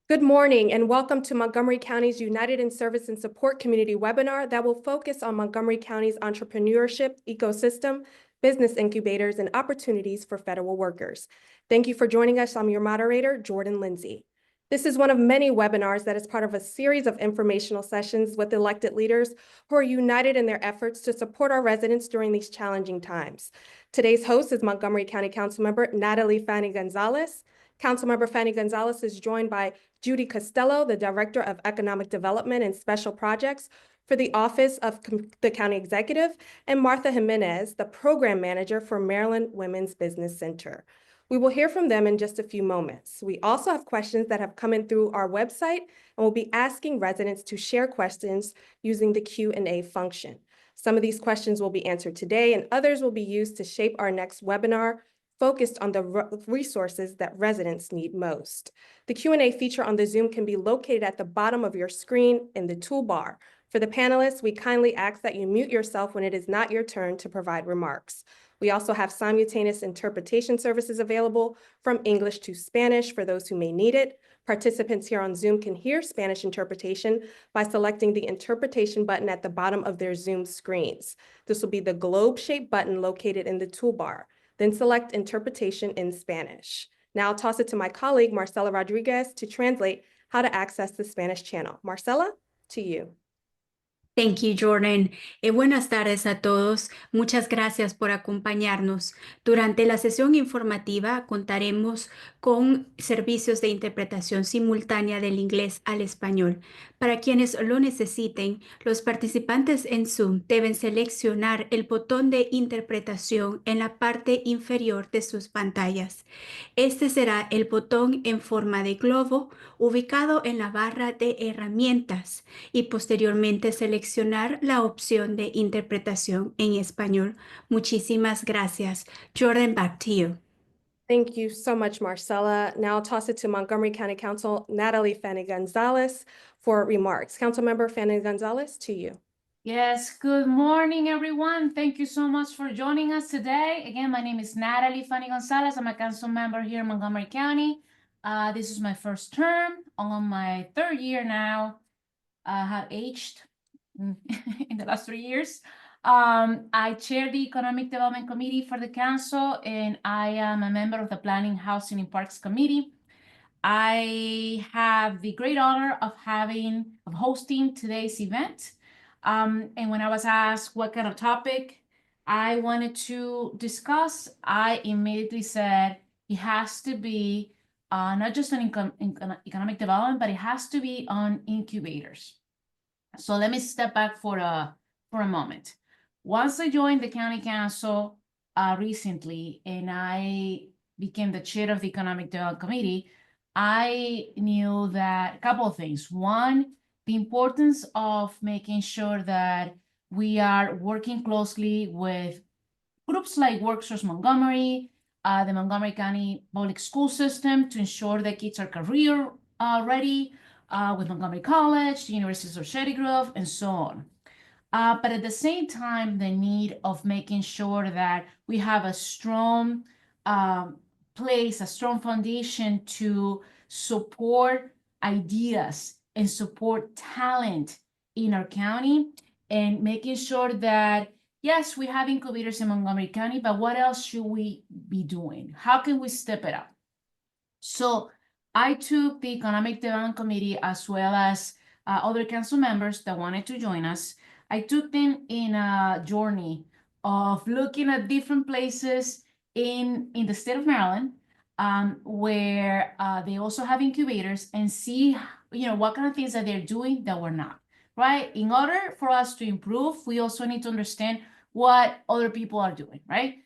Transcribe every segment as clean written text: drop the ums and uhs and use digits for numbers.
Good morning and welcome to Montgomery County's United in Service and Support Community webinar that will focus on Montgomery County's entrepreneurship ecosystem, business incubators, and opportunities for federal workers. Thank you for joining us. I'm your moderator, Jordan Lindsay. This is one of many webinars that is part of a series of informational sessions with elected leaders who are united in their efforts to support our residents during these challenging times. Today's host is Montgomery County Councilmember Natali Fani-González. Councilmember Fani-González is joined by Judy Costello, the Director of Economic Development and Special Projects for the Office of the County Executive, and Martha Jimenez, the Program Manager for Maryland Women's Business Center. We will hear from them in just a few moments. We also have questions that have come in through our website, and we'll be asking residents to share questions using the Q&A function. Some of these questions will be answered today, and others will be used to shape our next webinar, focused on the resources that residents need most. The Q&A feature on the Zoom can be located at the bottom of your screen in the toolbar. For the panelists, we kindly ask that you mute yourself when it is not your turn to provide remarks. We also have simultaneous interpretation services available from English to Spanish for those who may need it. Participants here on Zoom can hear Spanish interpretation by selecting the interpretation button at the bottom of their Zoom screens. This will be the globe-shaped button located in the toolbar. Then select interpretation in Spanish. Now I'll toss it to my colleague, Marcela Rodriguez, to translate how to access the Spanish channel. Marcela, to you. Thank you, Jordan. Buenas tardes a todos. Muchas gracias por acompañarnos. Durante la sesión informativa contaremos con servicios de interpretación simultánea del inglés al español. Para quienes lo necesiten, los participantes en Zoom deben seleccionar el botón de interpretación en la parte inferior de sus pantallas. Este será el botón en forma de globo ubicado en la barra de herramientas y posteriormente seleccionar la opción de interpretación en español. Muchísimas gracias. Jordan, back to you. Thank you so much, Marcela. Now I'll toss it to Montgomery County Council, Natali Fani-González, for remarks. Councilmember Fani-González, to you. Yes, good morning, everyone. Thank you so much for joining us today. Again, my name is Natali Fani-González. I'm a council member here in Montgomery County. This is my first term, on my third year now. I have aged in the last 3 years. I chair the Economic Development Committee for the council, and I am a member of the Planning, Housing, and Parks Committee. I have the great honor of hosting today's event. And when I was asked what kind of topic I wanted to discuss, I immediately said it has to be not just on economic development, but it has to be on incubators. So let me step back for a moment. Once I joined the county council recently, and I became the chair of the Economic Development Committee, I knew that a couple of things. One, the importance of making sure that we are working closely with groups like Workforce Montgomery, the Montgomery County Public School System, to ensure that kids are career ready, with Montgomery College, the University of Shady Grove, and so on. But at the same time, the need of making sure that we have a strong place, a strong foundation to support ideas and support talent in our county, and making sure that, yes, we have incubators in Montgomery County, but what else should we be doing? How can we step it up? So I took the Economic Development Committee, as well as other council members that wanted to join us. I took them in a journey of looking at different places in the state of Maryland, where they also have incubators, and see, what kind of things that they're doing that we're not, right? In order for us to improve, we also need to understand what other people are doing, right?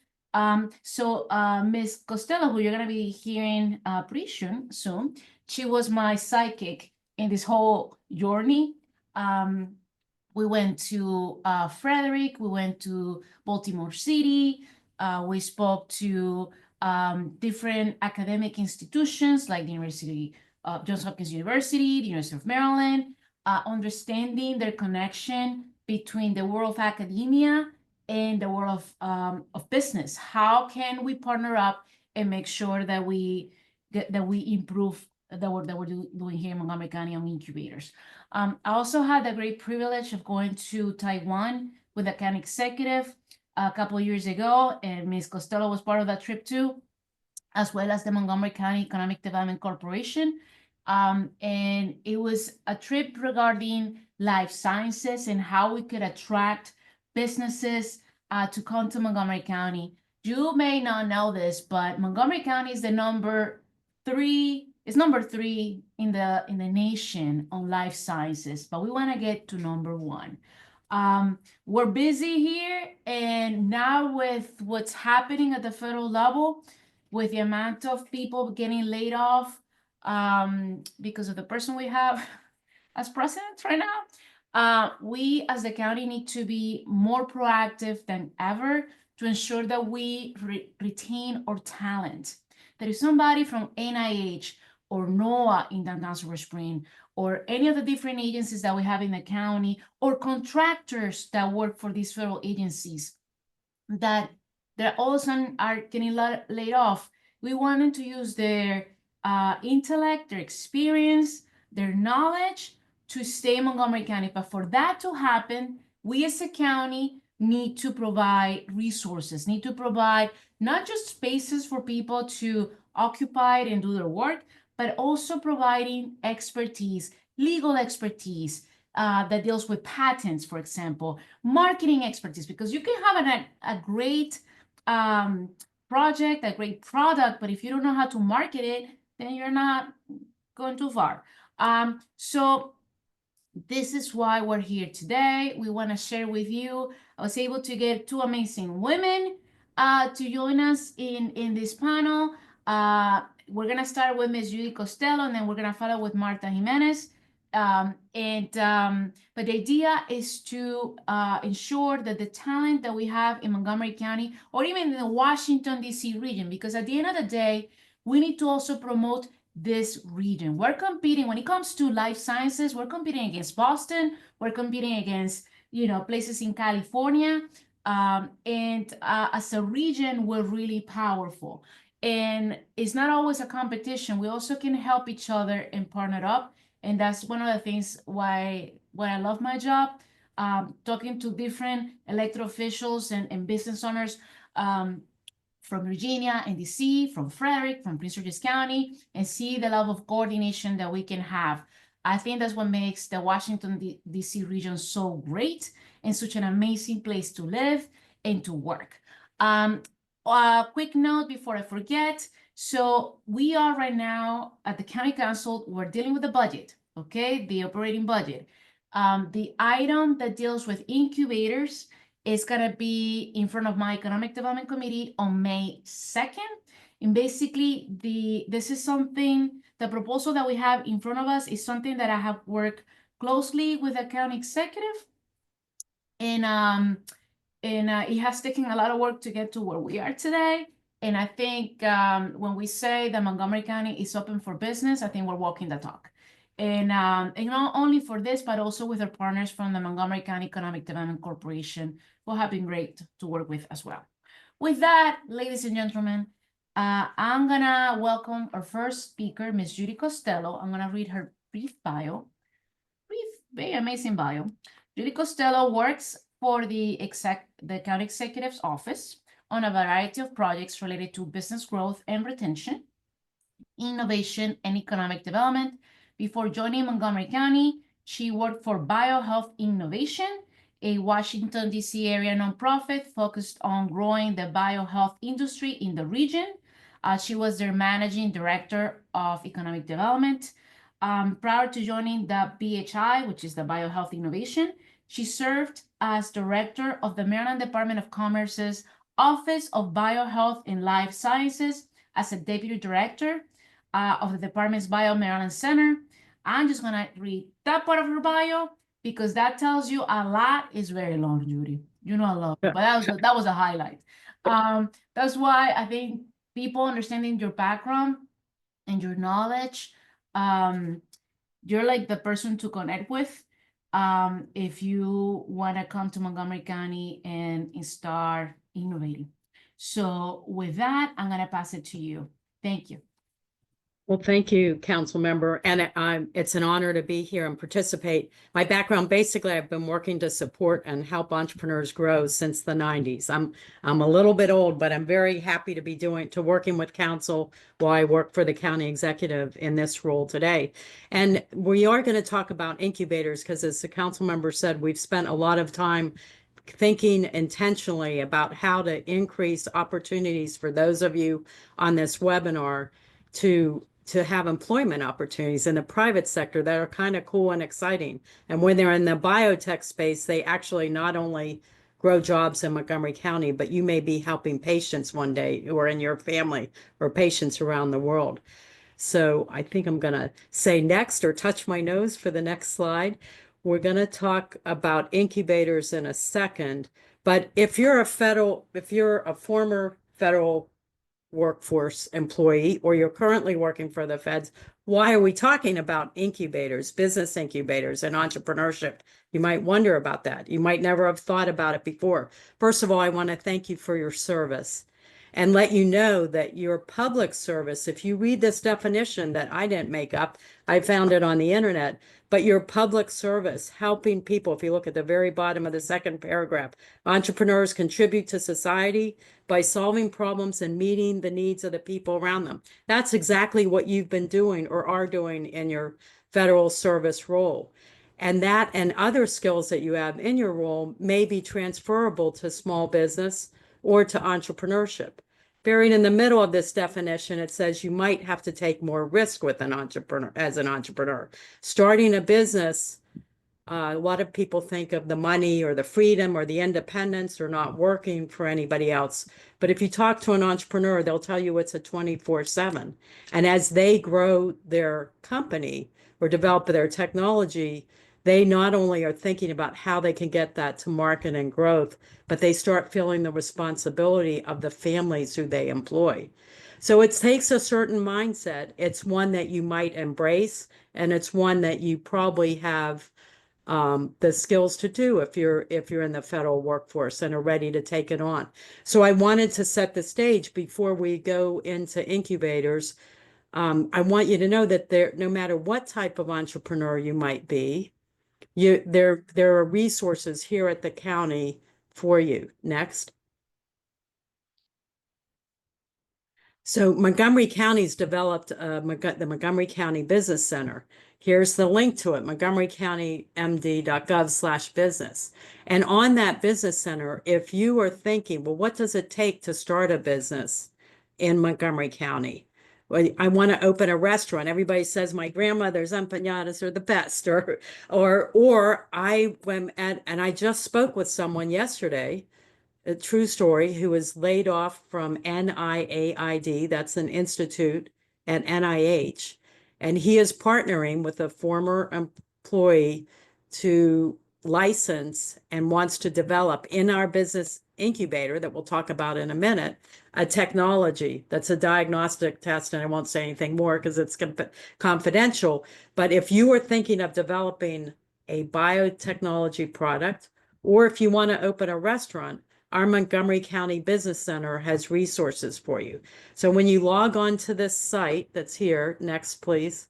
So Ms. Costello, who you're going to be hearing pretty soon, she was my sidekick in this whole journey. We went to Frederick, we went to Baltimore City, we spoke to different academic institutions like the University of Johns Hopkins University, the University of Maryland, understanding their connection between the world of academia and the world of business. How can we partner up and make sure that we improve that we're doing here in Montgomery County on Incubators. I also had the great privilege of going to Taiwan with the county executive a couple of years ago, and Ms. Costello was part of that trip too, as well as the Montgomery County Economic Development Corporation. And it was a trip regarding life sciences and how we could attract businesses to come to Montgomery County. You may not know this, but Montgomery County is the number three in the nation on life sciences, but we want to get to number one. We're busy here, and now with what's happening at the federal level, with the amount of people getting laid off because of the person we have as president right now, we as the county need to be more proactive than ever to ensure that we retain our talent. That if somebody from NIH or NOAA in downtown Silver Spring, or any of the different agencies that we have in the county, or contractors that work for these federal agencies, that all of a sudden are getting laid off, we wanted to use their intellect, their experience, their knowledge to stay in Montgomery County. But for that to happen, we as a county need to provide resources, need to provide not just spaces for people to occupy and do their work, but also providing expertise, legal expertise that deals with patents, for example, marketing expertise, because you can have a great project, a great product, but if you don't know how to market it, then you're not going too far. So this is why we're here today. We want to share with you. I was able to get two amazing women to join us in this panel. We're going to start with Ms. Judy Costello, and then we're going to follow with Martha Jimenez. But the idea is to ensure that the talent that we have in Montgomery County, or even in the Washington, D.C. region, because at the end of the day, we need to also promote this region. We're competing, when it comes to life sciences, we're competing against Boston, we're competing against, places in California, and as a region, we're really powerful. And it's not always a competition. We also can help each other and partner up. And that's one of the things why I love my job, talking to different elected officials and business owners from Virginia and DC, from Frederick, from Prince George's County, and see the level of coordination that we can have. I think that's what makes the Washington, DC region so great and such an amazing place to live and to work. A quick note before I forget. So we are right now at the county council, we're dealing with the budget, okay? The operating budget. The item that deals with incubators is gonna be in front of my economic development committee on May 2nd. And basically this is something, the proposal that we have in front of us is something that I have worked closely with the county executive. And it has taken a lot of work to get to where we are today. And I think when we say that Montgomery County is open for business, I think we're walking the talk. And not only for this, but also with our partners from the Montgomery County Economic Development Corporation, who have been great to work with as well. With that, ladies and gentlemen, I'm gonna welcome our first speaker, Ms. Judy Costello. I'm gonna read her brief bio, very amazing bio. Judy Costello works for the county executive's office on a variety of projects related to business growth and retention, innovation, and economic development. Before joining Montgomery County, she worked for BioHealth Innovation, a Washington, D.C. area nonprofit focused on growing the biohealth industry in the region. She was their managing director of economic development. Prior to joining the BHI, which is the BioHealth Innovation, she served as director of the Maryland Department of Commerce's Office of Biohealth and Life Sciences as a deputy director of the department's Bio-Maryland Center. I'm just gonna read that part of her bio because that tells you a lot. It's very long, Judy. You know I love it, but that was a highlight. That's why I think people understanding your background and your knowledge, you're like the person to connect with if you want to come to Montgomery County and start innovating. So with that, I'm going to pass it to you. Thank you. Well, thank you, Councilmember, and it's an honor to be here and participate. My background, basically, I've been working to support and help entrepreneurs grow since the 90s. I'm a little bit old, but I'm very happy to be working with council while I work for the county executive in this role today. And we are going to talk about incubators because, as the Councilmember said, we've spent a lot of time thinking intentionally about how to increase opportunities for those of you on this webinar to have employment opportunities in the private sector that are kind of cool and exciting. And when they're in the biotech space, they actually not only grow jobs in Montgomery County, but you may be helping patients one day or in your family or patients around the world. So I think I'm going to say next or touch my nose for the next slide. We're going to talk about incubators in a second. But if you're a former federal workforce employee or you're currently working for the feds, why are we talking about incubators, business incubators, and entrepreneurship? You might wonder about that. You might never have thought about it before. First of all, I want to thank you for your service and let you know that your public service, if you read this definition that I didn't make up, I found it on the internet, but your public service, helping people, if you look at the very bottom of the second paragraph, entrepreneurs contribute to society by solving problems and meeting the needs of the people around them. That's exactly what you've been doing or are doing in your federal service role. And that and other skills that you have in your role may be transferable to small business or to entrepreneurship. Buried in the middle of this definition, it says you might have to take more risk with an entrepreneur. Starting a business, a lot of people think of the money or the freedom or the independence or not working for anybody else. But if you talk to an entrepreneur, they'll tell you it's a 24/7. And as they grow their company or develop their technology, they not only are thinking about how they can get that to market and growth, but they start feeling the responsibility of the families who they employ. So it takes a certain mindset. It's one that you might embrace, and it's one that you probably have the skills to do if you're in the federal workforce and are ready to take it on. So I wanted to set the stage before we go into incubators. I want you to know that no matter what type of entrepreneur you might be, there are resources here at the county for you. Next. So Montgomery County's developed the Montgomery County Business Center. Here's the link to it, montgomerycountymd.gov/business. And on that business center, if you are thinking, well, what does it take to start a business in Montgomery County? Well, I want to open a restaurant. Everybody says my grandmother's empanadas are the best, or I went and I just spoke with someone yesterday, a true story, who was laid off from NIAID, that's an institute at NIH, and he is partnering with a former employee to license and wants to develop in our business incubator that we'll talk about in a minute, a technology that's a diagnostic test, and I won't say anything more because it's confidential. But if you are thinking of developing a biotechnology product, or if you want to open a restaurant, our Montgomery County Business Center has resources for you. So when you log on to this site that's here, next please,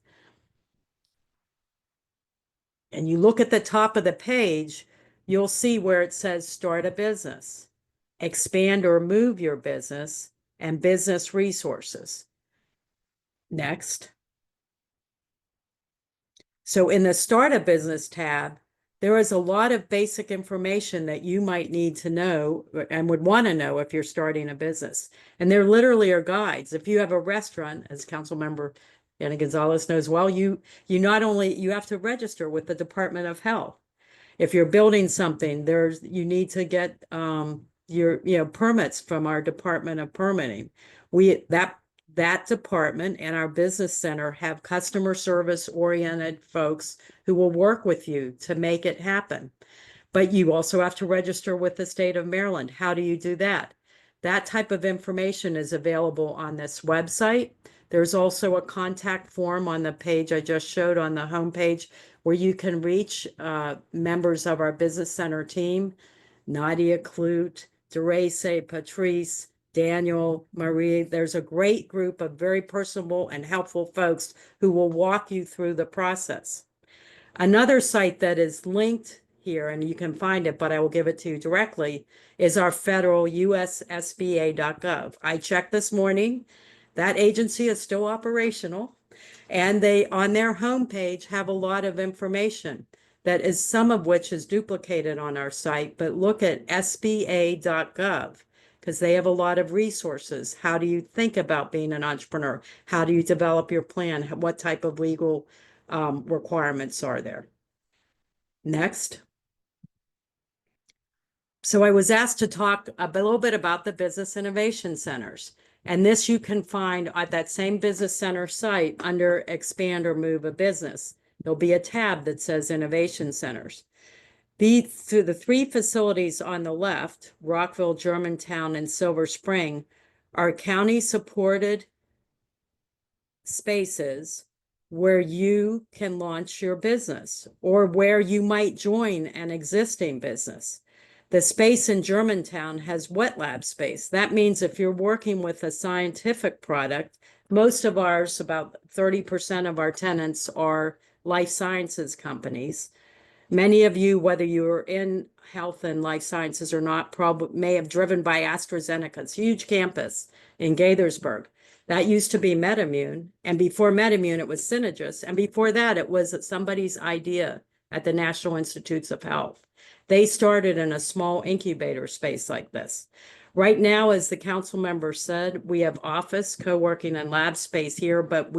and you look at the top of the page, you'll see where it says start a business, expand or move your business, and business resources. Next. So in the start a business tab, there is a lot of basic information that you might need to know and would want to know if you're starting a business. And there literally are guides. If you have a restaurant, as Councilmember Fani-González knows well, you have to register with the Department of Health. If you're building something, you need to get your permits from our Department of Permitting. That department and our business center have customer service oriented folks who will work with you to make it happen. But you also have to register with the state of Maryland. How do you do that? That type of information is available on this website. There's also a contact form on the page I just showed on the homepage where you can reach members of our business center team, Nadia Clute, Derace, Patrice, Daniel, Marie. There's a great group of very personable and helpful folks who will walk you through the process. Another site that is linked here, and you can find it, but I will give it to you directly, is our federal USSBA.gov. I checked this morning. That agency is still operational, and they, on their homepage, have a lot of information that is, some of which is duplicated on our site, but look at SBA.gov because they have a lot of resources. How do you think about being an entrepreneur? How do you develop your plan? What type of legal requirements are there? Next. So I was asked to talk a little bit about the business innovation centers. And this you can find at that same business center site under expand or move a business. There'll be a tab that says innovation centers. The three facilities on the left, Rockville, Germantown, and Silver Spring, are county-supported spaces where you can launch your business or where you might join an existing business. The space in Germantown has wet lab space. That means if you're working with a scientific product, most of ours, about 30% of our tenants are life sciences companies. Many of you, whether you're in health and life sciences or not, probably may have driven by AstraZeneca's huge campus in Gaithersburg. That used to be MedImmune, and before MedImmune, it was Synergis, and before that, it was somebody's idea at the National Institutes of Health. They started in a small incubator space like this. Right now, as the council member said, we have office, co-working, and lab space here, but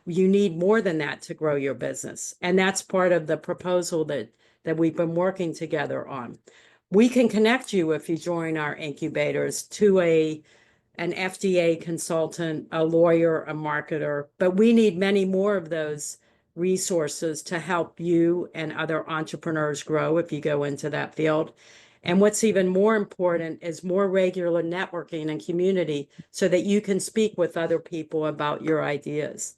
you need more than that to grow your business. And that's part of the proposal that we've been working together on. We can connect you if you join our incubators to an FDA consultant, a lawyer, a marketer, but we need many more of those resources to help you and other entrepreneurs grow if you go into that field. And what's even more important is more regular networking and community so that you can speak with other people about your ideas.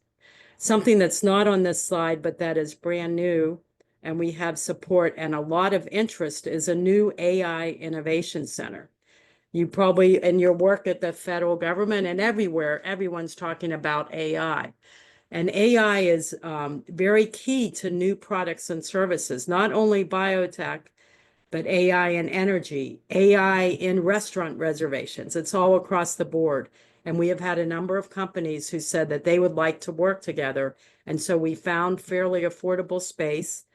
Something that's not on this slide, but that is brand new, and we have support and a lot of interest, is a new AI innovation center. You probably, in your work at the federal government and everywhere, everyone's talking about AI. And AI is very key to new products and services, not only biotech, but AI in energy, AI in restaurant reservations. It's all across the board. And we have had a number of companies who said that they would like to work together. And so we found fairly affordable space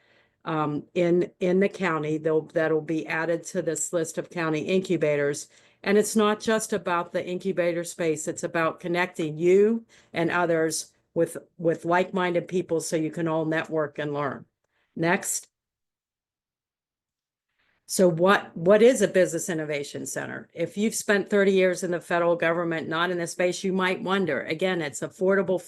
in the county that'll be added to this list of county incubators. And it's not just about the incubator space. It's about connecting you and others with like-minded people so you can all network and learn. Next. So what is a business innovation center? If you've spent 30 years in the federal government, not in this space, you might wonder. Again, it's affordable,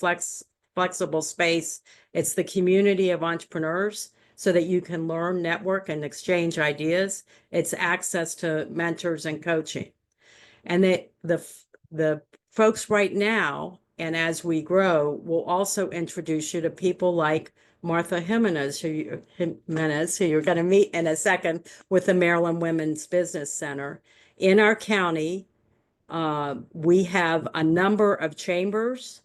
flexible space. It's the community of entrepreneurs so that you can learn, network, and exchange ideas. It's access to mentors and coaching. And the folks right now, and as we grow, will also introduce you to people like Martha Jimenez, who you're going to meet in a second with the Maryland Women's Business Center. In our county, we have a number of chambers,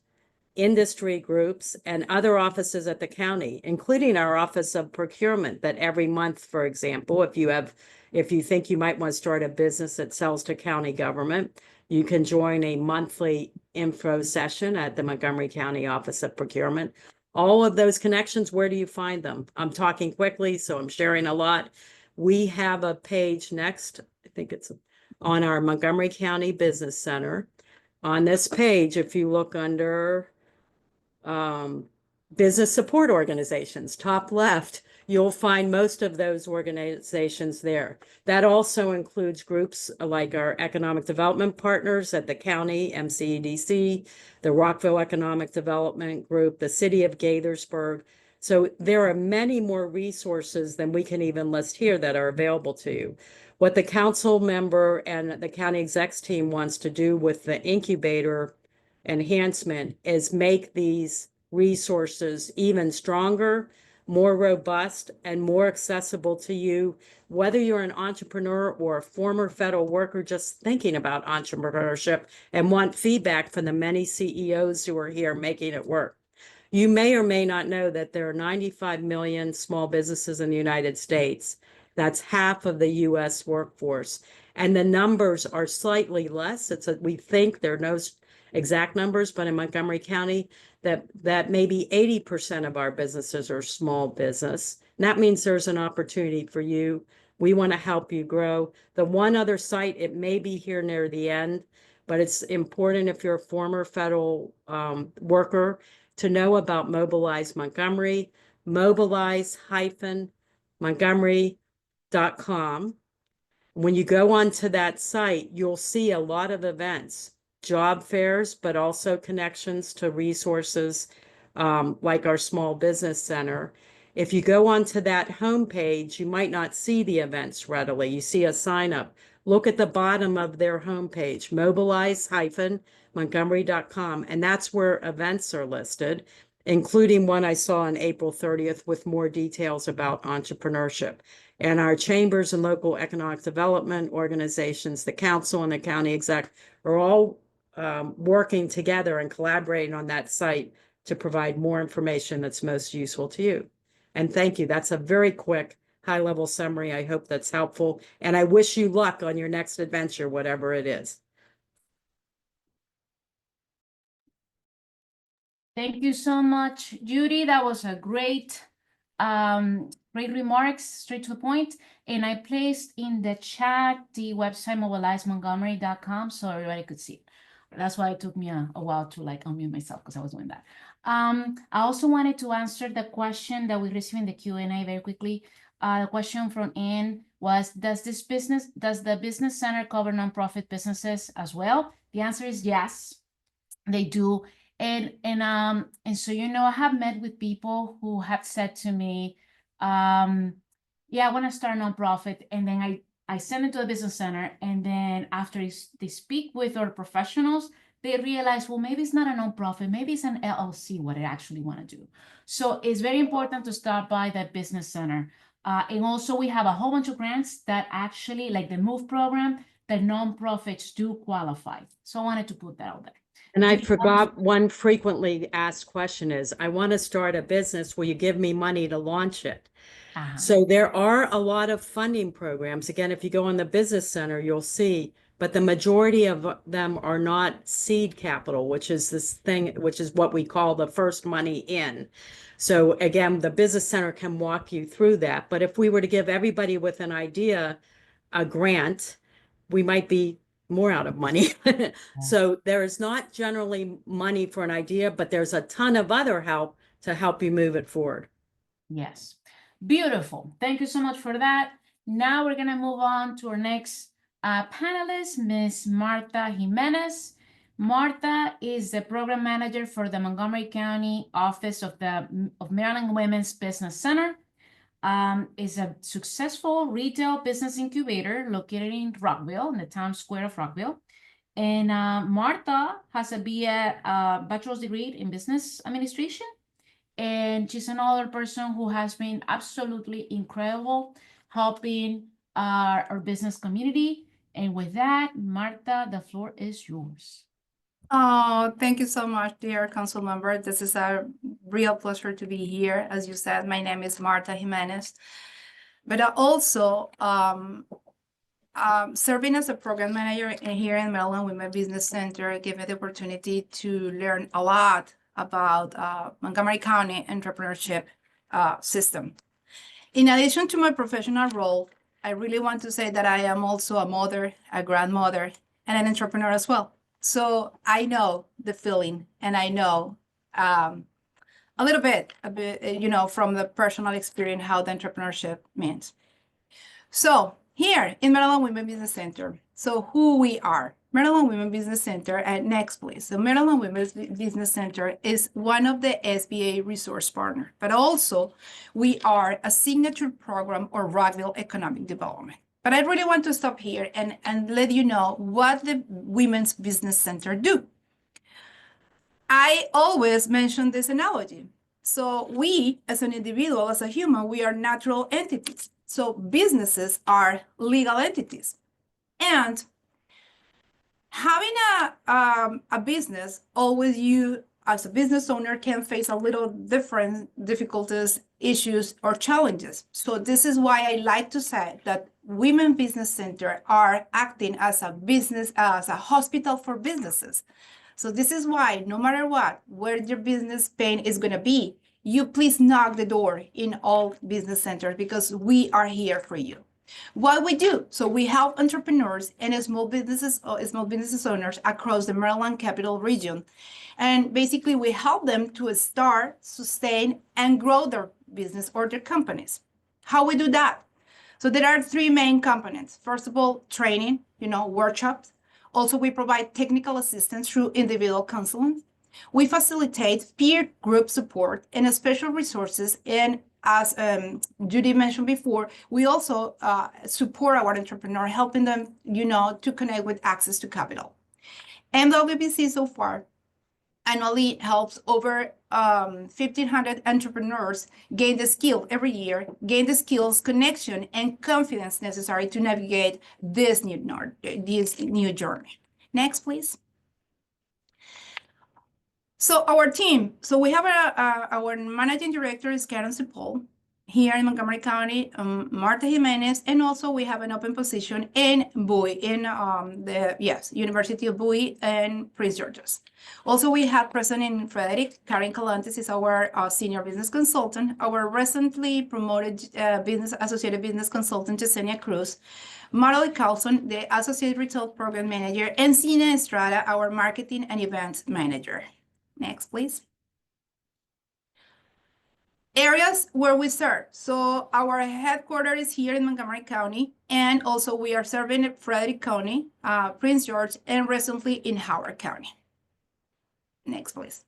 industry groups, and other offices at the county, including our Office of Procurement, that every month, for example, if you think you might want to start a business that sells to county government, you can join a monthly info session at the Montgomery County Office of Procurement. All of those connections, where do you find them? I'm talking quickly, so I'm sharing a lot. We have a page next, I think it's on our Montgomery County Business Center. On this page, if you look under business support organizations, top left, you'll find most of those organizations there. That also includes groups like our economic development partners at the county, MCEDC, the Rockville Economic Development Group, the city of Gaithersburg. So there are many more resources than we can even list here that are available to you. What the council member and the county execs team wants to do with the incubator enhancement is make these resources even stronger, more robust, and more accessible to you, whether you're an entrepreneur or a former federal worker just thinking about entrepreneurship and want feedback from the many CEOs who are here making it work. You may or may not know that there are 95 million small businesses in the United States. That's half of the US workforce. And the numbers are slightly less. We think there are no exact numbers, but in Montgomery County, that maybe 80% of our businesses are small business. And that means there's an opportunity for you. We want to help you grow. The one other site, it may be here near the end, but it's important if you're a former federal worker to know about Mobilize Montgomery, mobilize-montgomery.com. When you go onto that site, you'll see a lot of events, job fairs, but also connections to resources like our Small Business Center. If you go onto that homepage, you might not see the events readily. You see a sign up. Look at the bottom of their homepage, mobilize-montgomery.com, and that's where events are listed, including one I saw on April 30th with more details about entrepreneurship. And our chambers and local economic development organizations, the council and the county exec, are all working together and collaborating on that site to provide more information that's most useful to you. And thank you. That's a very quick, high-level summary. I hope that's helpful. And I wish you luck on your next adventure, whatever it is. Thank you so much, Judy. That was a great remarks, straight to the point. And I placed in the chat the website mobilizemontgomery.com so everybody could see it. That's why it took me a while to unmute myself because I was doing that. I also wanted to answer the question that we received in the Q&A very quickly. The question from Anne was, does the business center cover nonprofit businesses as well? The answer is yes, they do. And so, I have met with people who have said to me, yeah, I want to start a nonprofit. And then I send it to the business center. And then after they speak with our professionals, they realize, well, maybe it's not a nonprofit, maybe it's an LLC, what I actually want to do. So it's very important to start by that business center. And also we have a whole bunch of grants that actually, like the MOVE program, that nonprofits do qualify. So I wanted to put that out there. And I forgot one frequently asked question is, I want to start a business. Will you give me money to launch it? So there are a lot of funding programs. Again, if you go on the business center, you'll see, but the majority of them are not seed capital, which is this thing, which is what we call the first money in. So again, the business center can walk you through that. But if we were to give everybody with an idea a grant, we might be more out of money. So there is not generally money for an idea, but there's a ton of other help to help you move it forward. Yes. Beautiful. Thank you so much for that. Now we're going to move on to our next panelist, Ms. Martha Jimenez. Martha is the program manager for the Montgomery County Office of Maryland Women's Business Center. Is a successful retail business incubator located in Rockville, in the town square of Rockville. And Martha has a bachelor's degree in business administration. And she's another person who has been absolutely incredible helping our business community. And with that, Martha, the floor is yours. Oh, thank you so much, dear council member. This is a real pleasure to be here. As you said, my name is Martha Jimenez, but also serving as a program manager here in Maryland Women Business Center gave me the opportunity to learn a lot about Montgomery County entrepreneurship system. In addition to my professional role, I really want to say that I am also a mother, a grandmother, and an entrepreneur as well. So I know the feeling, and I know a bit, from the personal experience, how the entrepreneurship means. So here in Maryland Women Business Center, so who we are, Maryland Women Business Center, and next please. So Maryland Women's Business Center is one of the SBA resource partners, but also we are a signature program or Rockville Economic Development. But I really want to stop here and let you know what the Women's Business Center do. I always mention this analogy. So we, as an individual, as a human, we are natural entities. So businesses are legal entities. And having a business, always you as a business owner can face a little different difficulties, issues, or challenges. So this is why I like to say that Women Business Center are acting as a business, as a hospital for businesses. So this is why no matter what, where your business pain is going to be, you please knock the door in all business centers because we are here for you. What we do, so we help entrepreneurs and small businesses owners across the Maryland Capital Region. And basically we help them to start, sustain, and grow their business or their companies. How we do that? So there are three main components. First of all, training, workshops. Also, we provide technical assistance through individual counseling. We facilitate peer group support and special resources. And as Judy mentioned before, we also support our entrepreneur, helping them, to connect with access to capital. MWBC so far annually helps over 1,500 entrepreneurs gain the skill every year, gain the skills, connection, and confidence necessary to navigate this new journey. Next, please. So our team, so we have our managing director is Karen Sepul here in Montgomery County, Martha Jimenez, and also we have an open position in Bowie, in University of Bowie and Prince George's. Also, we have present in Frederick, Karen Calantes is our senior business consultant, our recently promoted associated business consultant, Yesenia Cruz, Marley Carlson, the associate retail program manager, and Sina Estrada, our marketing and events manager. Next, please. Areas where we serve. So our headquarters is here in Montgomery County, and also we are serving Frederick County, Prince George, and recently in Howard County. Next, please.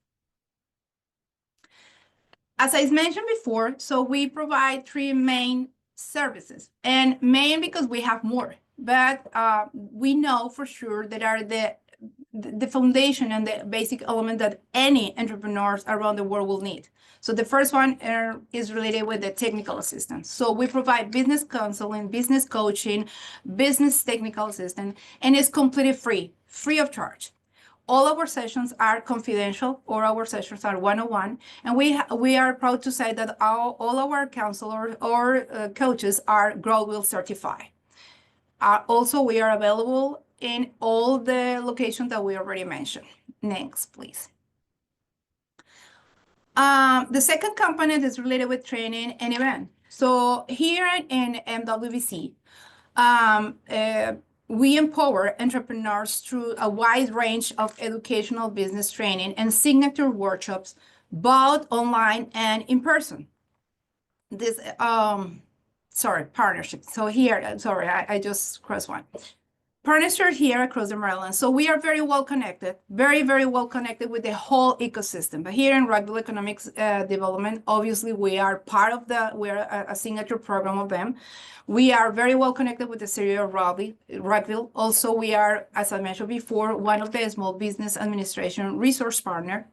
As I mentioned before, so we provide three main services, and main because we have more, but we know for sure that are the foundation and the basic element that any entrepreneurs around the world will need. So the first one is related with the technical assistance. So we provide business counseling, business coaching, business technical assistance, and it's completely free of charge. All our sessions are confidential, or our sessions are one-on-one, and we are proud to say that all our counselors or coaches are Growth certified. Also, we are available in all the locations that we already mentioned. Next, please. The second component is related with training and event. So here in MWBC, we empower entrepreneurs through a wide range of educational business training and signature workshops, both online and in person. This, partnership. So here, I just crossed one. Partners here across the Maryland. So we are very well connected, very well connected with the whole ecosystem. But here in Rockville Economics Development, obviously we are we're a signature program of them. We are very well connected with the city of Rockville. Also, we are, as I mentioned before, one of the Small Business Administration resource partner.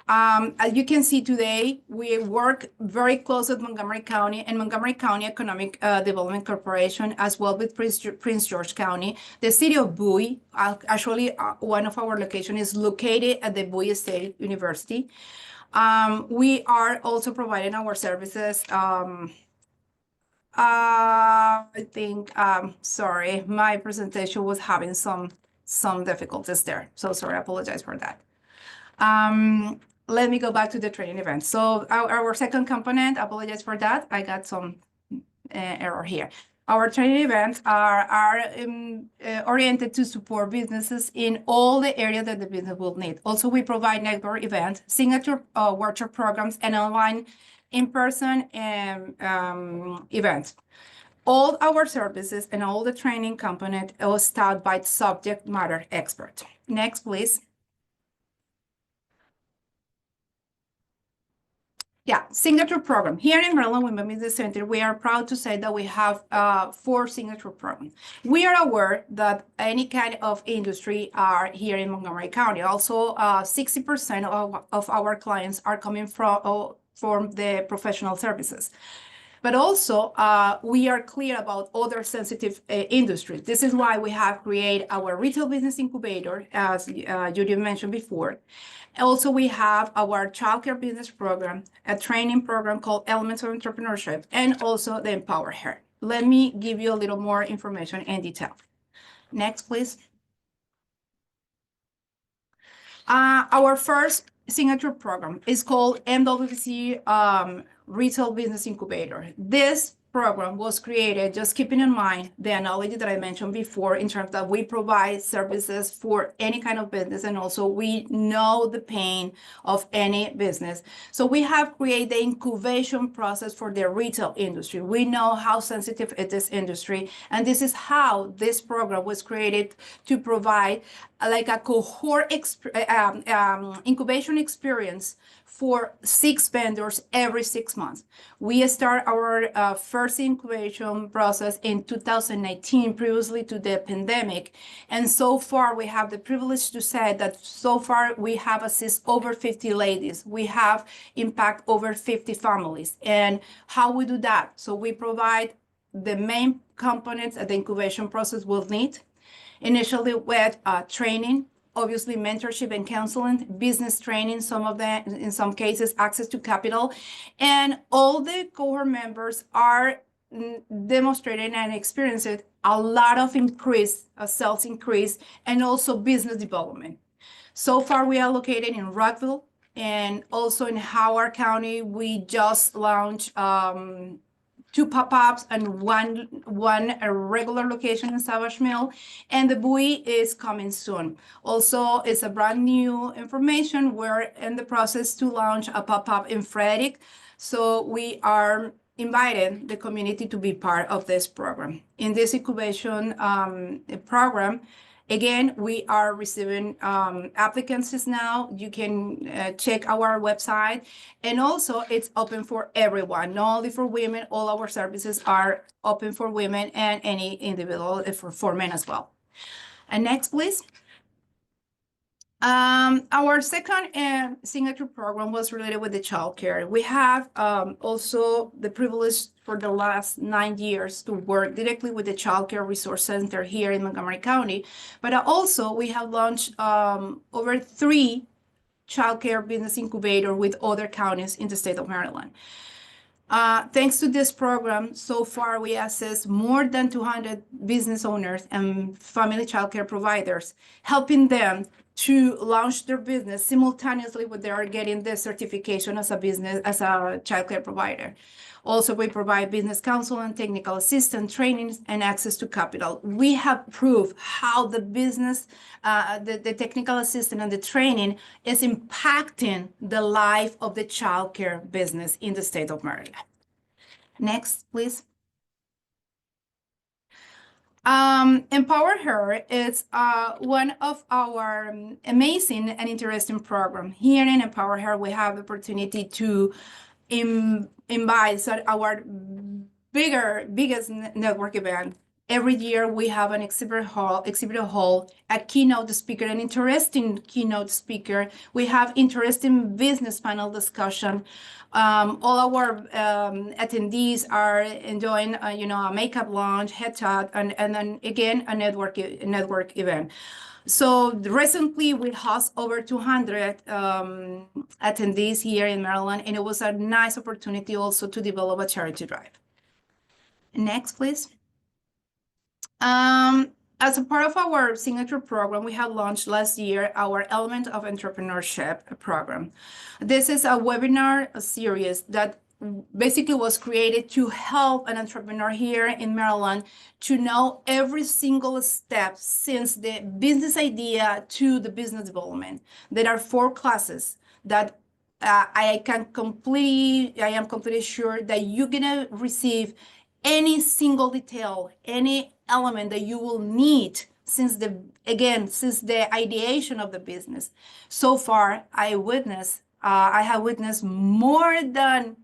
As you can see today, we work very close with Montgomery County and Montgomery County Economic Development Corporation, as well with Prince George County. The city of Bowie, actually one of our locations is located at the Bowie State University. We are also providing our services. I think, sorry, my presentation was having some difficulties there. So sorry, I apologize for that. Let me go back to the training event. So our second component, I apologize for that. I got some error here. Our training events are oriented to support businesses in all the areas that the business will need. Also, we provide network events, signature workshop programs, and online in-person events. All our services and all the training component is taught by subject matter expert. Next, please. Yeah, signature program. Here in Maryland Women Business Center, we are proud to say that we have 4 signature programs. We are aware that any kind of industry are here in Montgomery County. Also, 60% of our clients are coming from for the professional services. But also, we are clear about other sensitive industries. This is why we have created our retail business incubator, as Judy mentioned before. Also, we have our childcare business program, a training program called Elements of Entrepreneurship, and also the Empower Her. Let me give you a little more information and detail. Next, please. Our first signature program is called MWC Retail Business Incubator. This program was created just keeping in mind the analogy that I mentioned before in terms that we provide services for any kind of business, and also we know the pain of any business. So we have created the incubation process for the retail industry. We know how sensitive it is industry, and this is how this program was created to provide like a cohort incubation experience for 6 vendors every 6 months. We start our first incubation process in 2019, previously to the pandemic. And so far, we have the privilege to say that so far we have assisted over 50 ladies. We have impact over 50 families. And how we do that? So we provide the main components that the incubation process will need. Initially with training, obviously mentorship and counseling, business training, some of them, in some cases, access to capital. And all the cohort members are demonstrating and experiencing a lot of increase, a sales increase, and also business development. So far, we are located in Rockville and also in Howard County. We just launched 2 pop-ups and one regular location in Savage Mill, and the Bowie is coming soon. Also, it's a brand new information. We're in the process to launch a pop-up in Frederick, so we are inviting the community to be part of this program. In this incubation program, again, we are receiving applicants now. You can check our website. And also, it's open for everyone, not only for women. All our services are open for women and any individual, for men as well. And next, please. Our second signature program was related with the childcare. We have also the privilege for the last 9 years to work directly with the Childcare Resource Center here in Montgomery County. But also we have launched over 3 childcare business incubator with other counties in the state of Maryland. Thanks to this program, so far we assist more than 200 business owners and family childcare providers, helping them to launch their business simultaneously when they are getting the certification as a childcare provider. Also, we provide business counsel and technical assistance, trainings, and access to capital. We have proved how the business, the technical assistance and the training is impacting the life of the childcare business in the state of Maryland. Next, please. Empower Her is one of our amazing and interesting programs. Here in Empower Her, we have the opportunity to invite our biggest network event. Every year we have an exhibit hall, a keynote speaker, an interesting keynote speaker. We have interesting business panel discussion. All our attendees are enjoying, a makeup lounge, headshot, and then again a network event. So recently we host over 200 attendees here in Maryland, and it was a nice opportunity also to develop a charity drive. Next, please. As a part of our signature program, we have launched last year our Element of Entrepreneurship program. This is a webinar series that basically was created to help an entrepreneur here in Maryland to know every single step since the business idea to the business development. There are 4 classes that I am completely sure that you're gonna receive any single detail, any element that you will need since the ideation of the business. So far, I have witnessed more than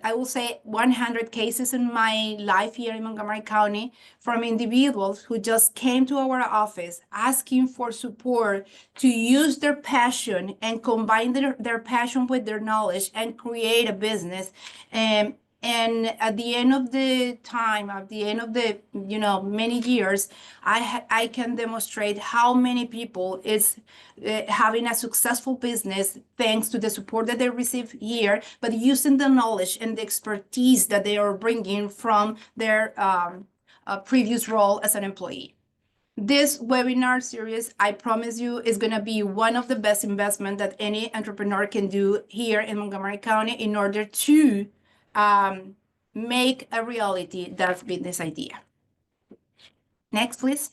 I will say 100 cases in my life here in Montgomery County from individuals who just came to our office asking for support to use their passion and combine their passion with their knowledge and create a business. And at the end of the time, at the end of the, many years, I can demonstrate how many people is having a successful business thanks to the support that they receive here, but using the knowledge and the expertise that they are bringing from their previous role as an employee. This webinar series, I promise you, is going to be one of the best investments that any entrepreneur can do here in Montgomery County in order to make a reality that business idea. Next, please.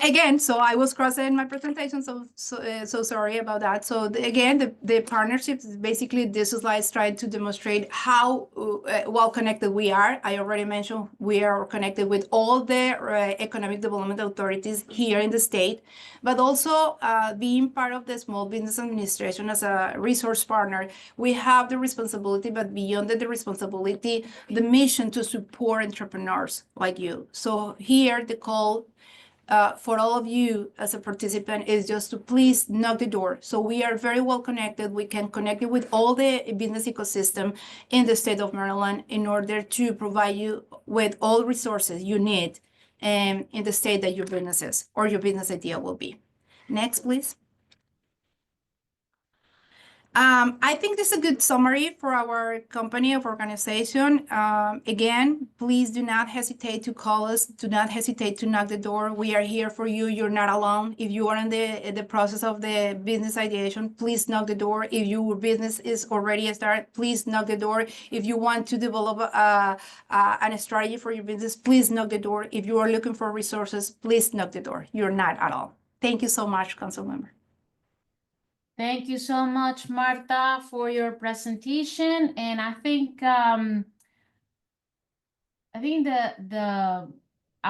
Again, so I was crossing my presentation, so sorry about that. So again, the partnerships, basically this slide is trying to demonstrate how well connected we are. I already mentioned we are connected with all the economic development authorities here in the state, but also being part of the Small Business Administration as a resource partner, we have the responsibility, but beyond the responsibility, the mission to support entrepreneurs like you. So here the call for all of you as a participant is just to please knock the door. So we are very well connected. We can connect you with all the business ecosystem in the state of Maryland in order to provide you with all resources you need in the state that your business is or your business idea will be. Next, please. I think this is a good summary for our company of organization. Again, please do not hesitate to call us. Do not hesitate to knock the door. We are here for you. You're not alone. If you are in the process of the business ideation, please knock the door. If your business is already started, please knock the door. If you want to develop a strategy for your business, please knock the door. If you are looking for resources, please knock the door. You're not at all. Thank you so much, Councilmember. Thank you so much, Martha, for your presentation. And I think I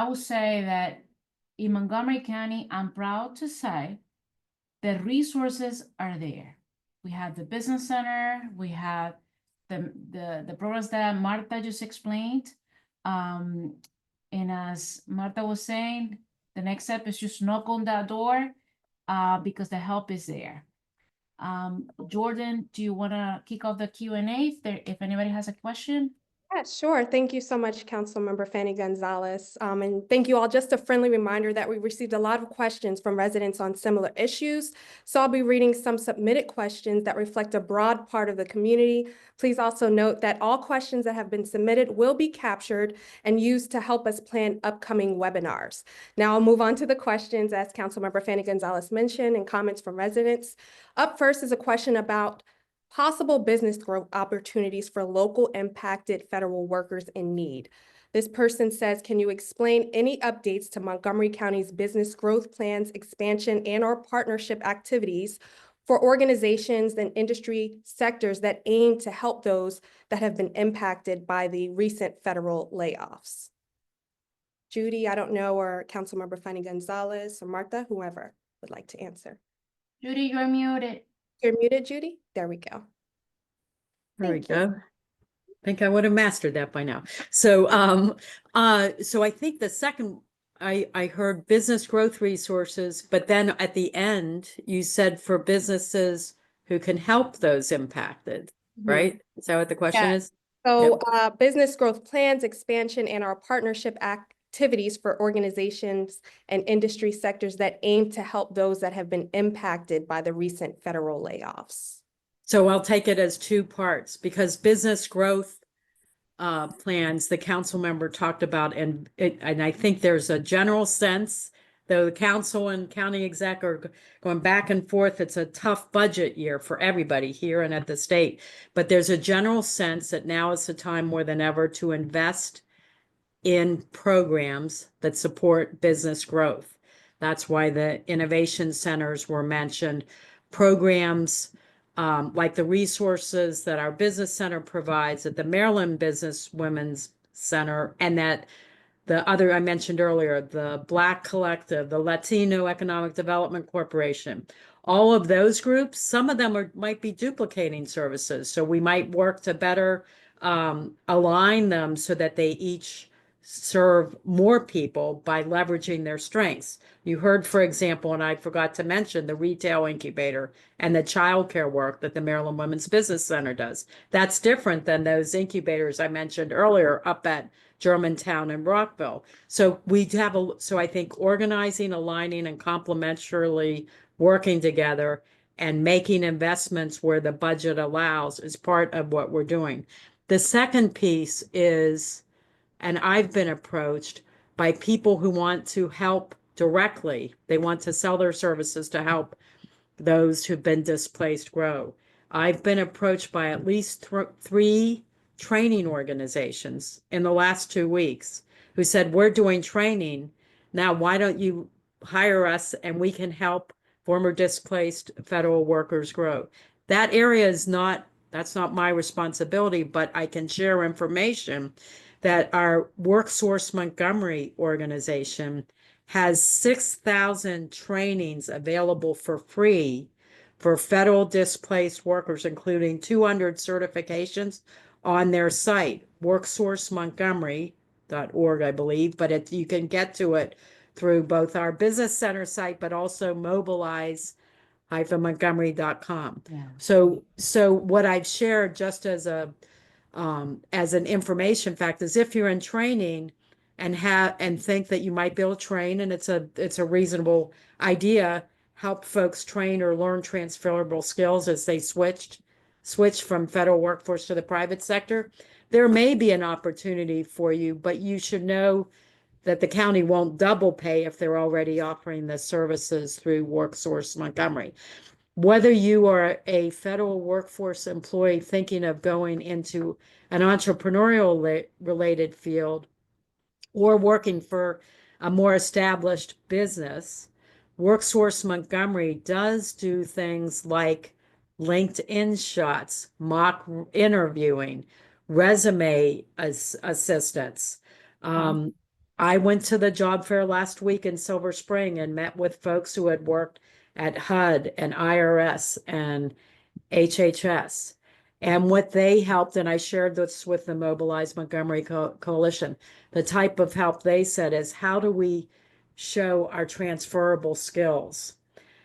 would say that in Montgomery County, I'm proud to say the resources are there. We have the business center, we have the programs that Martha just explained. And as Martha was saying, the next step is just knock on that door because the help is there. Jordan, do you want to kick off the Q&A if anybody has a question? Yeah, sure. Thank you so much, Councilmember Fani-González. And thank you all. Just a friendly reminder that we received a lot of questions from residents on similar issues. So I'll be reading some submitted questions that reflect a broad part of the community. Please also note that all questions that have been submitted will be captured and used to help us plan upcoming webinars. Now I'll move on to the questions as Councilmember Fani-González mentioned and comments from residents. Up first is a question about possible business growth opportunities for local impacted federal workers in need. This person says, can you explain any updates to Montgomery County's business growth plans, expansion, and/or partnership activities for organizations and industry sectors that aim to help those that have been impacted by the recent federal layoffs? Judy, I don't know, or Councilmember Fani-González or Martha, whoever would like to answer. Judy, you're muted. You're muted, Judy? There we go. There we go. I think I would have mastered that by now. So, so I think the second, I heard business growth resources, but then at the end, you said for businesses who can help those impacted, right? Is that what the question is? So business growth plans, expansion, and our partnership activities for organizations and industry sectors that aim to help those that have been impacted by the recent federal layoffs. So I'll take it as two parts because business growth plans the council member talked about, and I think there's a general sense, though the council and county exec are going back and forth. It's a tough budget year for everybody here and at the state, but there's a general sense that now is the time more than ever to invest in programs that support business growth. That's why the innovation centers were mentioned, programs like the resources that our business center provides at the Maryland Business Women's Center, and that the other I mentioned earlier, the Black Collective, the Latino Economic Development Corporation, all of those groups, some of them might be duplicating services. So we might work to better align them so that they each serve more people by leveraging their strengths. You heard, for example, and I forgot to mention the retail incubator and the childcare work that the Maryland Women's Business Center does. That's different than those incubators I mentioned earlier up at Germantown and Rockville. So we have so I think organizing, aligning, and complementarily working together and making investments where the budget allows is part of what we're doing. The second piece is, and I've been approached by people who want to help directly. They want to sell their services to help those who've been displaced grow. I've been approached by at least three training organizations in the last 2 weeks who said, we're doing training. Now, why don't you hire us and we can help former displaced federal workers grow? That area is that's not my responsibility, but I can share information that our WorkSource Montgomery organization has 6,000 trainings available for free for federal displaced workers, including 200 certifications on their site, worksourcemontgomery.org, I believe, but you can get to it through both our business center site, but also mobilize-montgomery.com. Yeah. So what I've shared just as an information fact is if you're in training and think that you might be able to train, and it's a reasonable idea, help folks train or learn transferable skills as they switch from federal workforce to the private sector, there may be an opportunity for you, but you should know that the county won't double pay if they're already offering the services through WorkSource Montgomery. Whether you are a federal workforce employee thinking of going into an entrepreneurial related field or working for a more established business, WorkSource Montgomery does do things like LinkedIn shots, mock interviewing, resume assistance. I went to the job fair last week in Silver Spring and met with folks who had worked at HUD and IRS and HHS. And what they helped, and I shared this with the Mobilize Montgomery Coalition, the type of help they said is, how do we show our transferable skills?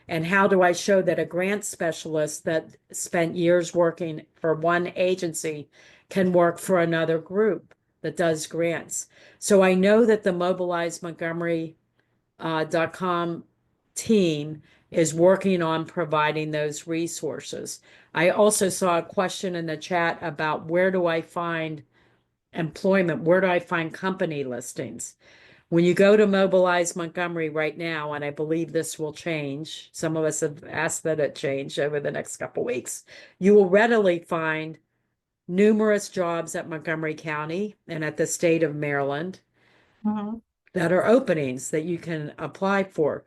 And how do I show that a grant specialist that spent years working for one agency can work for another group that does grants? So I know that the mobilizemontgomery.com team is working on providing those resources. I also saw a question in the chat about where do I find employment? Where do I find company listings? When you go to Mobilize Montgomery right now, and I believe this will change, some of us have asked that it change over the next couple of weeks, you will readily find numerous jobs at Montgomery County and at the state of Maryland that are openings that you can apply for.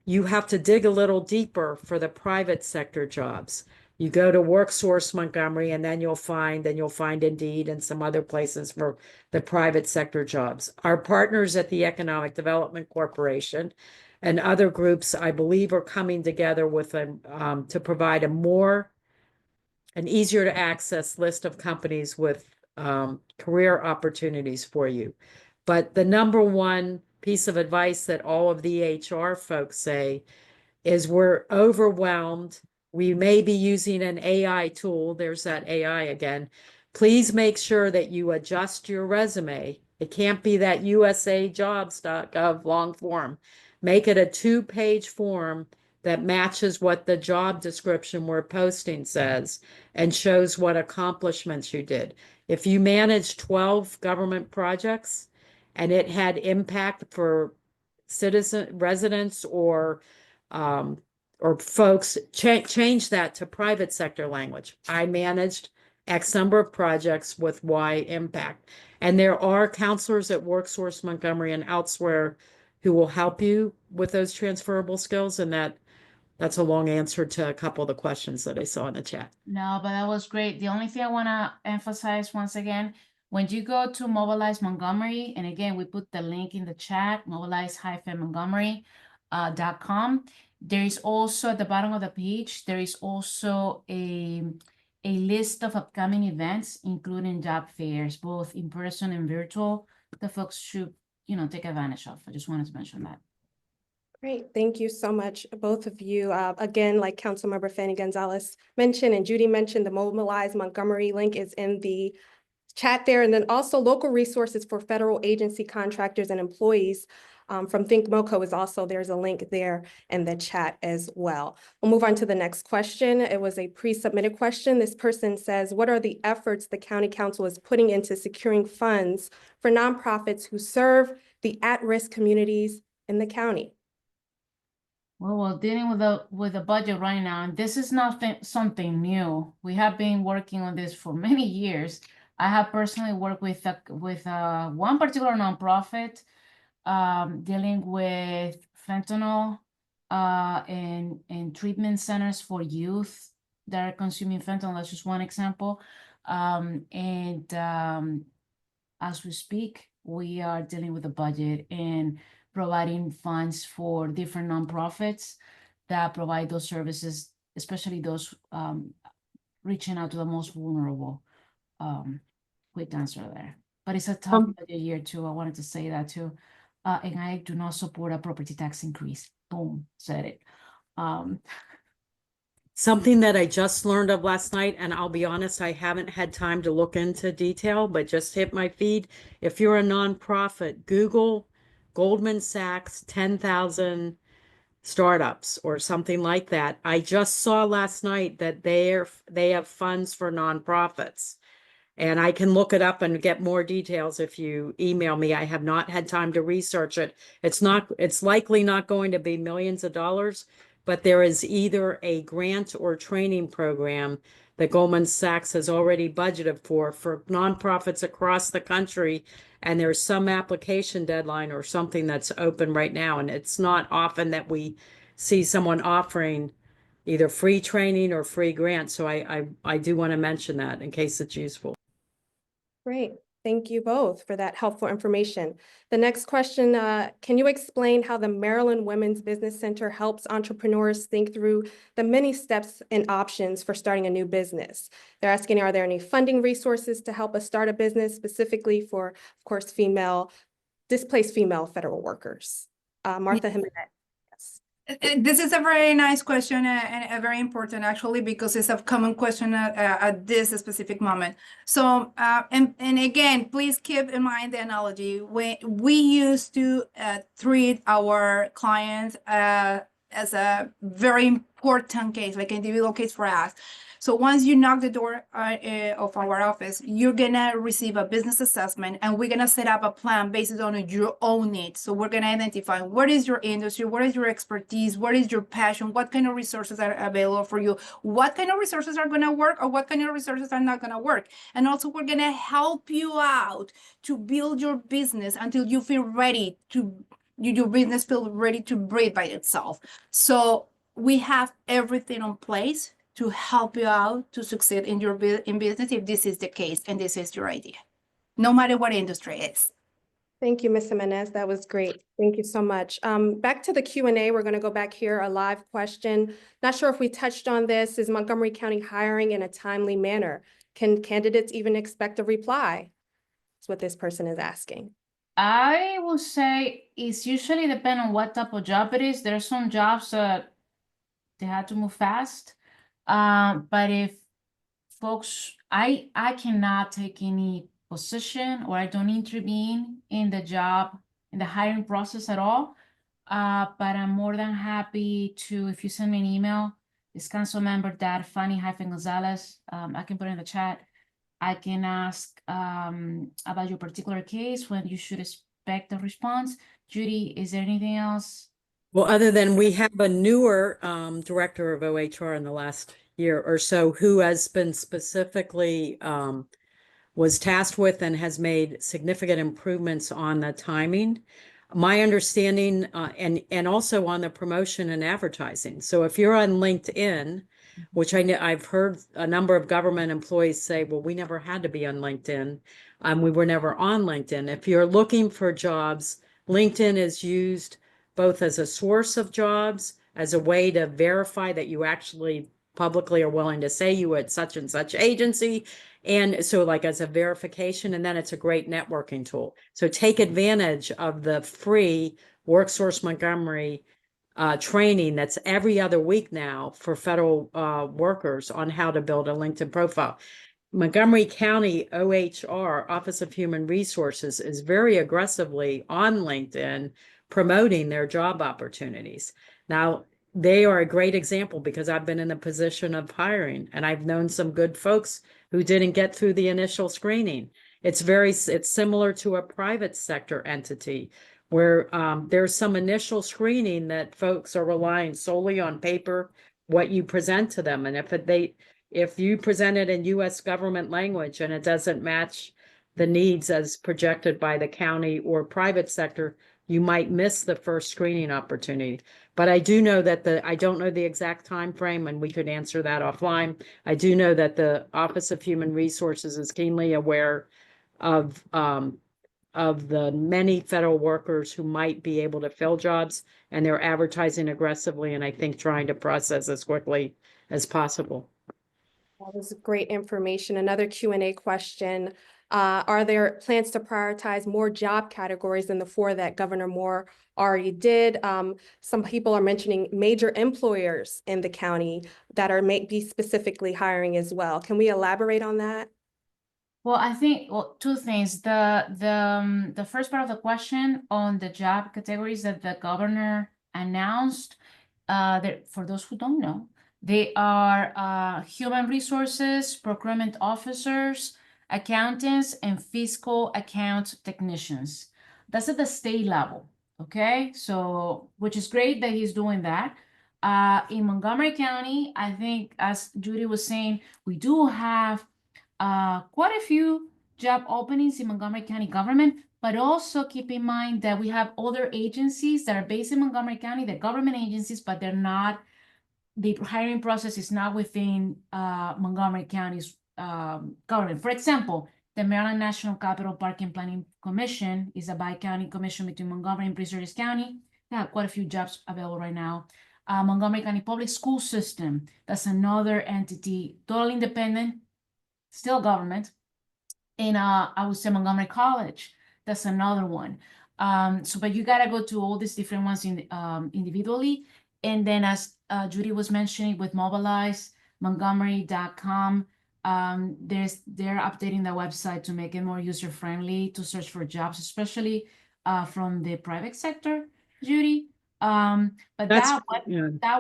You have to dig a little deeper for the private sector jobs. You go to WorkSource Montgomery, and then you'll find Indeed and some other places for the private sector jobs. Our partners at the Economic Development Corporation and other groups, I believe, are coming together with to provide an easier to access list of companies with career opportunities for you. But the number one piece of advice that all of the HR folks say is we're overwhelmed. We may be using an AI tool. There's that AI again. Please make sure that you adjust your resume. It can't be that usajobs.gov long form. Make it a 2-page form that matches what the job description we're posting says and shows what accomplishments you did. If you manage 12 government projects and it had impact for residents or folks, change that to private sector language. I managed X number of projects with Y impact. And there are counselors at WorkSource Montgomery and elsewhere who will help you with those transferable skills. And that's a long answer to a couple of the questions that I saw in the chat. No, but that was great. The only thing I want to emphasize once again, when you go to Mobilize Montgomery, and again, we put the link in the chat, Mobilize-Montgomery, .com. There is also at the bottom of the page, there is also a list of upcoming events, including job fairs, both in person and virtual, that folks should, take advantage of. I just wanted to mention that. Great, thank you so much, both of you. Again, like Councilmember Fani-González mentioned and Judy mentioned, the Mobilize Montgomery link is in the chat there, and then also local resources for federal agency contractors and employees from Think MoCo is also, there's a link there in the chat as well. We'll move on to the next question. It was a pre-submitted question. This person says, what are the efforts the County Council is putting into securing funds for nonprofits who serve the at-risk communities in the county? Well, we're dealing with the budget right now, and this is not something new. We have been working on this for many years. I have personally worked with one particular nonprofit dealing with fentanyl and treatment centers for youth that are consuming fentanyl. That's just one example. As we speak, we are dealing with the budget and providing funds for different nonprofits that provide those services, especially those reaching out to the most vulnerable. Quick answer there. But it's a tough budget year too. I wanted to say that too. And I do not support a property tax increase. Boom, said it. Something that I just learned of last night, and I'll be honest, I haven't had time to look into detail, but just hit my feed. If you're a nonprofit, Google Goldman Sachs 10,000 startups or something like that. I just saw last night that they have funds for nonprofits. And I can look it up and get more details if you email me. I have not had time to research it. It's likely not going to be millions of dollars, but there is either a grant or training program that Goldman Sachs has already budgeted for nonprofits across the country. And there's some application deadline or something that's open right now. And it's not often that we see someone offering either free training or free grants. So I do want to mention that in case it's useful. Great. Thank you both for that helpful information. The next question, can you explain how the Maryland Women's Business Center helps entrepreneurs think through the many steps and options for starting a new business? They're asking, are there any funding resources to help us start a business specifically for, of course, displaced female federal workers? Martha Jimenez. This is a very nice question and a very important actually, because it's a common question at this specific moment. So, and again, please keep in mind the analogy. We used to treat our clients as a very important case, like individual case for us. So once you knock the door of our office, you're gonna receive a business assessment, and we're gonna set up a plan based on your own needs. So we're gonna identify what is your industry, what is your expertise, what is your passion, what kind of resources are available for you, what kind of resources are gonna work, or what kind of resources are not gonna work. And also we're gonna help you out to build your business until you feel ready to, your business feel ready to breathe by itself. So we have everything in place to help you out to succeed in your business if this is the case and this is your idea, no matter what industry it is. Thank you, Ms. Jimenez. That was great. Thank you so much. Back to the Q&A. We're going to go back here, a live question. Not sure if we touched on this. Is Montgomery County hiring in a timely manner? Can candidates even expect a reply? That's what this person is asking. I will say it's usually depend on what type of job it is. There are some jobs that they had to move fast. But if folks, I cannot take any position, or I don't intervene in the job, in the hiring process at all. But I'm more than happy to, if you send me an email, it's Councilmember Fani-González. I can put it in the chat. I can ask about your particular case, when you should expect a response. Judy, is there anything else? Well, other than we have a newer director of OHR in the last year or so, who has been specifically was tasked with and has made significant improvements on the timing. My understanding, and also on the promotion and advertising. So if you're on LinkedIn, which I know I've heard a number of government employees say, well, we never had to be on LinkedIn. We were never on LinkedIn. If you're looking for jobs, LinkedIn is used both as a source of jobs, as a way to verify that you actually publicly are willing to say you at such and such agency. And so like as a verification, and then it's a great networking tool. So take advantage of the free WorkSource Montgomery training that's every other week now for federal workers on how to build a LinkedIn profile. Montgomery County OHR, Office of Human Resources, is very aggressively on LinkedIn promoting their job opportunities. Now, they are a great example because I've been in the position of hiring and I've known some good folks who didn't get through the initial screening. It's similar to a private sector entity where there's some initial screening that folks are relying solely on paper, what you present to them. And if you present it in US government language and it doesn't match the needs as projected by the county or private sector, you might miss the first screening opportunity. But I do know that I don't know the exact time frame, and we could answer that offline. I do know that the Office of Human Resources is keenly aware of the many federal workers who might be able to fill jobs, and they're advertising aggressively, and I think trying to process as quickly as possible. That was great information. Another Q&A question. Are there plans to prioritize more job categories than the 4 that Governor Moore already did? Some people are mentioning major employers in the county that are maybe specifically hiring as well. Can we elaborate on that? Well, I think, well, 2 things. The first part of the question on the job categories that the governor announced, for those who don't know, they are human resources, procurement officers, accountants, and fiscal account technicians. That's at the state level, okay? So, which is great that he's doing that. In Montgomery County, I think, as Judy was saying, we do have quite a few job openings in Montgomery County government, but also keep in mind that we have other agencies that are based in Montgomery County, they're government agencies, but they're not, the hiring process is not within Montgomery County's government. For example, the Maryland National Capital Park and Planning Commission is a bi-county commission between Montgomery and Prince George's County. They have quite a few jobs available right now. Montgomery County Public School System, that's another entity, totally independent, still government. And I would say Montgomery College, that's another one. But you gotta go to all these different ones individually. And then as Judy was mentioning with Mobilize, Montgomery.com, they're updating the website to make it more user-friendly to search for jobs, especially from the private sector, Judy. But that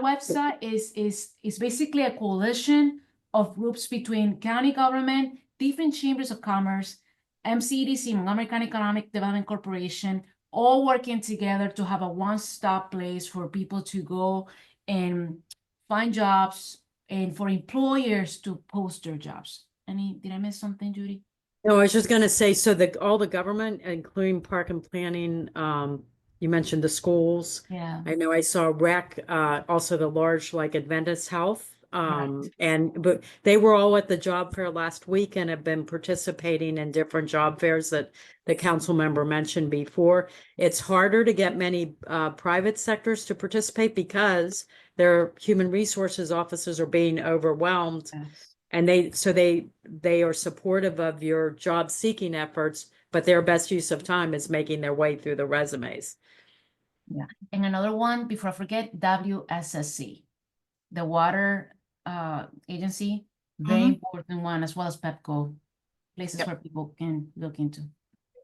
website is basically a coalition of groups between county government, different chambers of commerce, MCEDC, Montgomery County Economic Development Corporation, all working together to have a one-stop place for people to go and find jobs and for employers to post their jobs. Did I miss something, Judy? No, I was just going to say, so all the government, including park and planning, you mentioned the schools. Yeah. I know I saw rec, also the large like Adventist Health. But they were all at the job fair last week and have been participating in different job fairs that the council member mentioned before. It's harder to get many private sectors to participate because their human resources officers are being overwhelmed. Yes. And they are supportive of your job seeking efforts, but their best use of time is making their way through the resumes. Yeah. And another one, before I forget, WSSC, the water agency, very important one, as well as PEPCO, places where people can look into.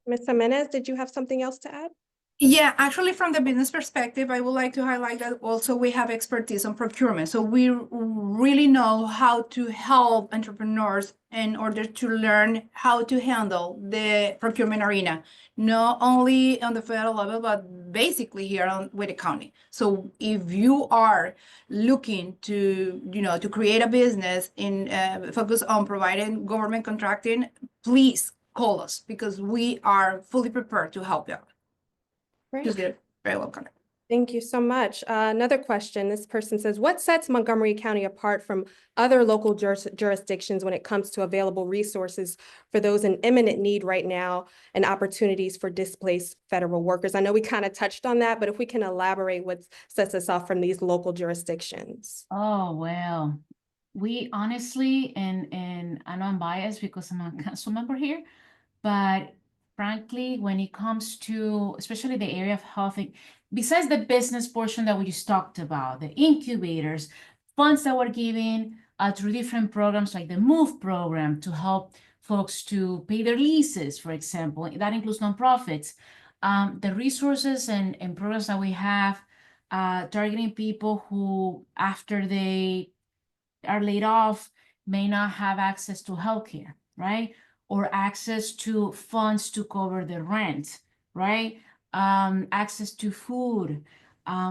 Ms. Jimenez, did you have something else to add? Yeah, actually, from the business perspective, I would like to highlight that also we have expertise on procurement. So we really know how to help entrepreneurs in order to learn how to handle the procurement arena, not only on the federal level, but basically here with the county. So if you are looking to, to create a business in focus on providing government contracting, please call us because we are fully prepared to help you out. Great. Just get very welcome. Thank you so much. Another question. This person says, what sets Montgomery County apart from other local jurisdictions when it comes to available resources for those in imminent need right now and opportunities for displaced federal workers? I know we kind of touched on that, but if we can elaborate what sets us off from these local jurisdictions. Oh, well, we honestly, and I know I'm biased because I'm a council member here, but frankly, when it comes to, especially the area of health, besides the business portion that we just talked about, the incubators, funds that were given through different programs like the MOVE program to help folks to pay their leases, for example, that includes nonprofits. The resources and programs that we have targeting people who, after they are laid off, may not have access to healthcare, right? Or access to funds to cover the rent, right? Access to food.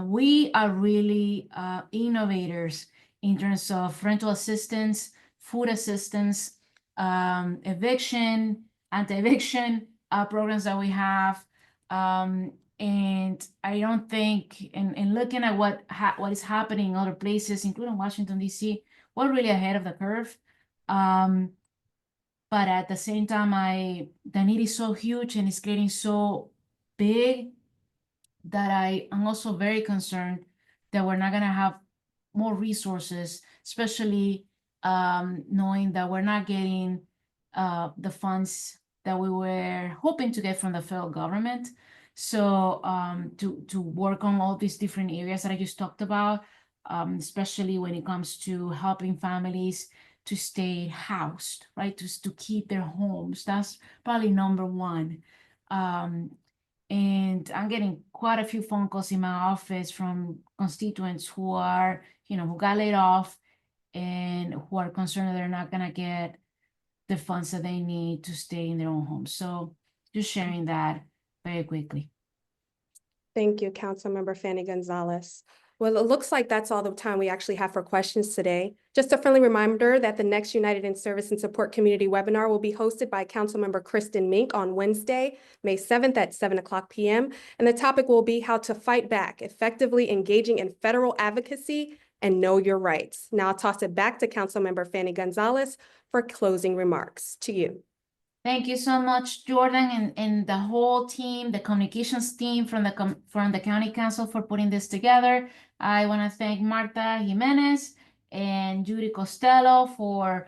We are really innovators in terms of rental assistance, food assistance, eviction, anti-eviction programs that we have. And I don't think, in looking at what is happening in other places, including Washington, D.C., we're really ahead of the curve. But at the same time, the need is so huge and it's getting so big that I'm also very concerned that we're not gonna have more resources, especially knowing that we're not getting the funds that we were hoping to get from the federal government. So to work on all these different areas that I just talked about, especially when it comes to helping families to stay housed, right? To keep their homes. That's probably number one. And I'm getting quite a few phone calls in my office from constituents who are, who got laid off and who are concerned that they're not gonna get the funds that they need to stay in their own homes. So just sharing that very quickly. Thank you, Councilmember Fani-González. Well, it looks like that's all the time we actually have for questions today. Just a friendly reminder that the next United in Service and Support Community webinar will be hosted by Councilmember Kristen Mink on Wednesday, May 7th at 7:00 p.m. And the topic will be how to fight back, effectively engaging in federal advocacy and know your rights. Now I'll toss it back to Councilmember Fani-González for closing remarks. To you. Thank you so much, Jordan, and the whole team, the communications team from the County Council for putting this together. I want to thank Martha Jimenez and Judy Costello for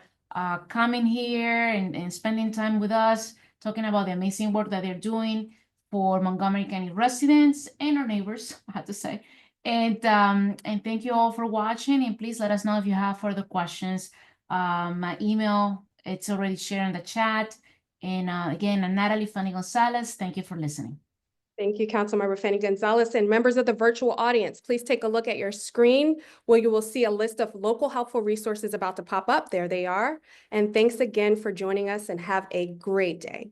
coming here and spending time with us, talking about the amazing work that they're doing for Montgomery County residents and our neighbors, I have to say. And thank you all for watching, and please let us know if you have further questions. My email, it's already shared in the chat. And again, Natali, Fani-González, thank you for listening. Thank you, Councilmember Fani-González, and members of the virtual audience. Please take a look at your screen where you will see a list of local helpful resources about to pop up. There they are. And thanks again for joining us, and have a great day.